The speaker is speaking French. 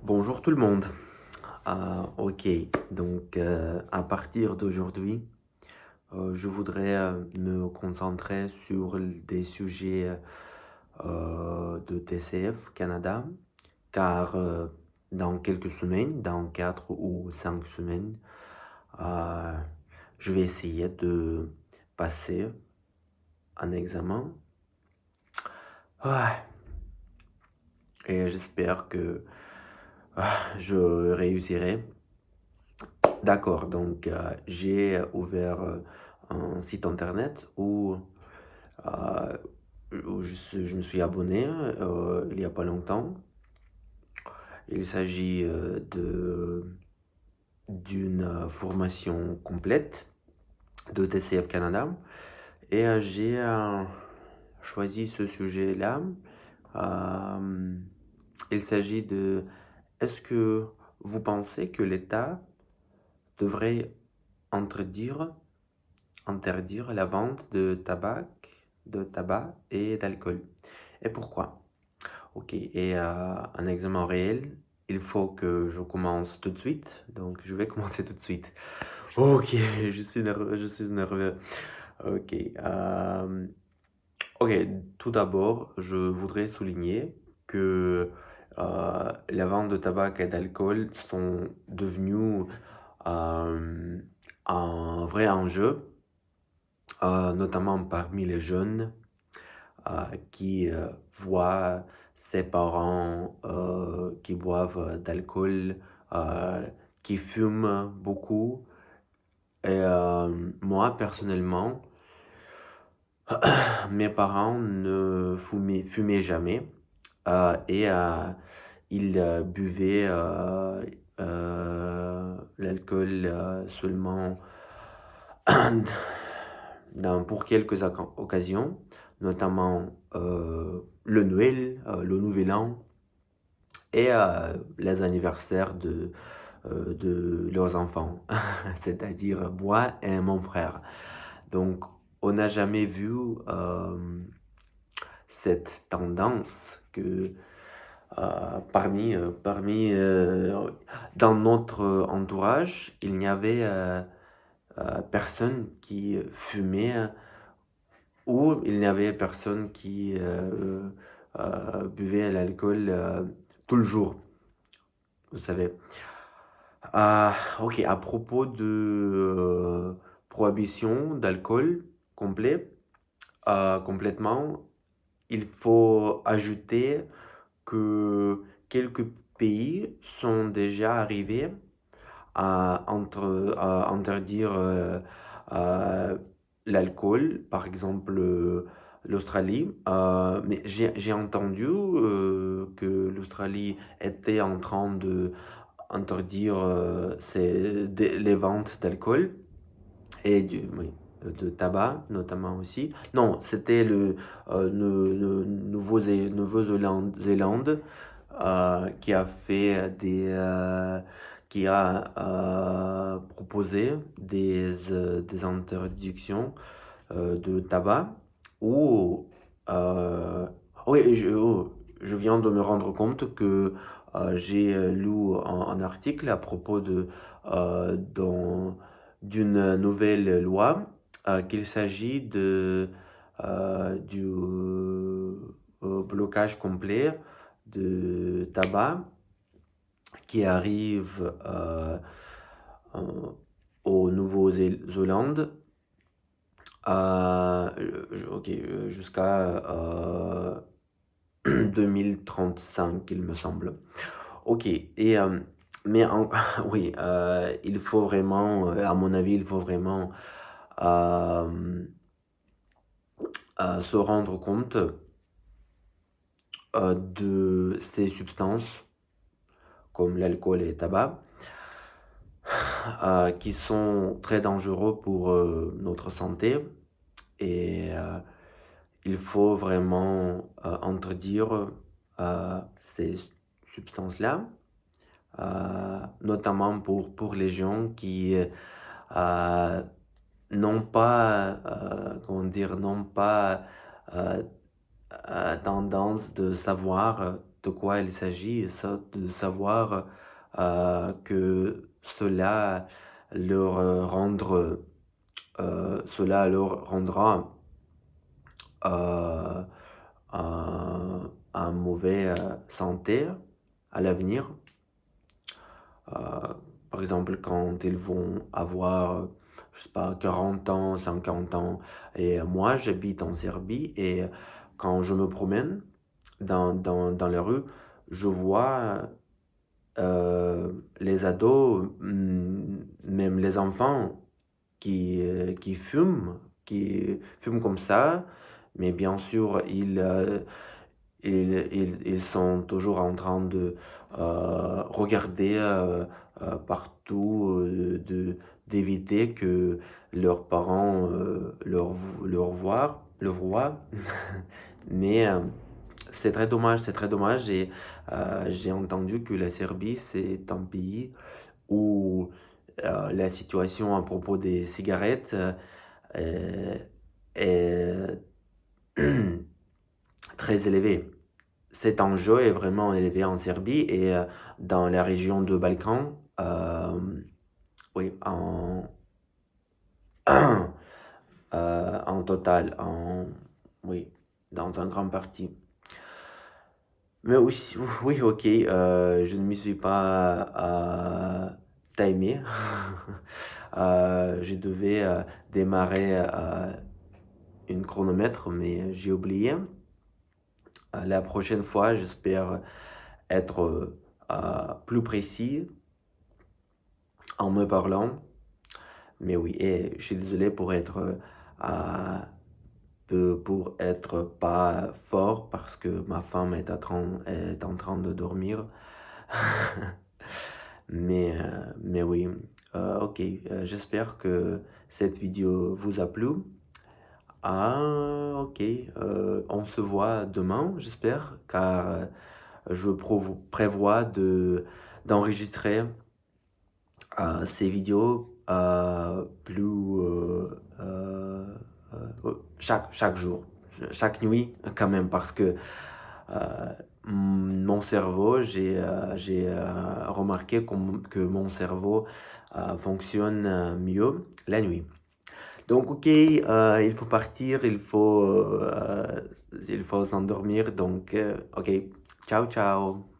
Bonjour tout le monde. Ok, donc à partir d'aujourd'hui, je voudrais me concentrer sur des sujets de TCF Canada, car dans quelques semaines, dans 4 ou 5 semaines, euh, je vais essayer de passer un examen. Ouais, et j'espère que je réussirai. D'accord, donc j'ai ouvert un site internet euh, où je me suis abonné il n'y a pas longtemps. Il s'agit d'une formation complète de TCF Canada et j'ai choisi ce sujet-là. Euh, il s'agit de est-ce que vous pensez que l'État devrait interdire interdire la vente de tabac et d'alcool. Et pourquoi? Ok, et un examen réel, il faut que je commence tout de suite. Donc, je vais commencer tout de suite. Ok, je suis nerveux. Ok, ok, tout d'abord, je voudrais souligner que la vente de tabac et d'alcool sont devenus euh, un vrai enjeu notamment parmi les jeunes qui voient ses parents qui boivent d'alcool, qui fument beaucoup. Et moi, personnellement, mes parents ne fumaient jamais et ils buvaient l'alcool seulement pour quelques occasions, notamment le Noël, le Nouvel An et les anniversaires de leurs enfants, c'est-à-dire moi et mon frère. Donc, on n'a jamais vu cette tendance que dans notre entourage, il n'y avait personne qui fumait où il n'y avait personne qui buvait l'alcool tout le jour, vous savez. Ok, à propos de prohibition d'alcool complet, complètement, il faut ajouter que quelques pays sont déjà arrivés à interdire euh, l'alcool, par exemple l'Australie. Mais j'ai entendu que l'Australie était en train de interdire les ventes d'alcool et oui, de tabac notamment aussi. Non, c'était le Nouvelle-Zélande qui a fait qui a proposé des interdictions de tabac ou oui, je viens de me rendre compte que j'ai lu un article à propos d'une nouvelle loi qu'il s'agit du blocage complet de tabac qui arrive euh, au Nouveau-Zélande ok, jusqu'à 2035, il me semble. Ok, et mais oui, il faut vraiment, à mon avis, il faut vraiment euh, se rendre compte de ces substances comme l'alcool et le tabac qui sont très dangereux pour notre santé et il faut vraiment interdire ces substances-là, notamment pour les gens qui euh, n'ont pas, comment dire, n'ont pas euh, tendance de savoir de quoi il s'agit, ça, de savoir que leur rendre, cela leur rendra euh, un mauvais santé à l'avenir. Euh, Par exemple, quand ils vont avoir, je sais pas, 40 ans, 50 ans. Et moi, j'habite en Serbie et quand je me promène dans les rues, je vois les ados, même les enfants qui fument comme ça. Mais bien sûr, ils sont toujours en train de regarder partout, d'éviter que leurs parents le voient. Mais c'est très dommage. Et j'ai entendu que la Serbie, c'est un pays où la situation à propos des cigarettes est très élevée. Cet enjeu est vraiment élevé en Serbie et dans la région de Balkans, oui, en total, oui, dans un grand parti. Mais aussi, oui, ok, je ne me suis pas timé. Je devais démarrer une chronomètre, mais j'ai oublié. La prochaine fois, j'espère être plus précis en me parlant. Mais oui, et je suis désolé euh, pour être pas fort parce que ma femme est en train de dormir. Mais oui, ok, j'espère que cette vidéo vous a plu. Ah, ok, on se voit demain, j'espère, car prévois d'enregistrer ces vidéos chaque jour, chaque nuit quand même, parce que mon cerveau, j'ai remarqué que mon cerveau fonctionne mieux la nuit. Donc, ok, il faut partir, il faut s'endormir. Donc, ok, ciao, ciao.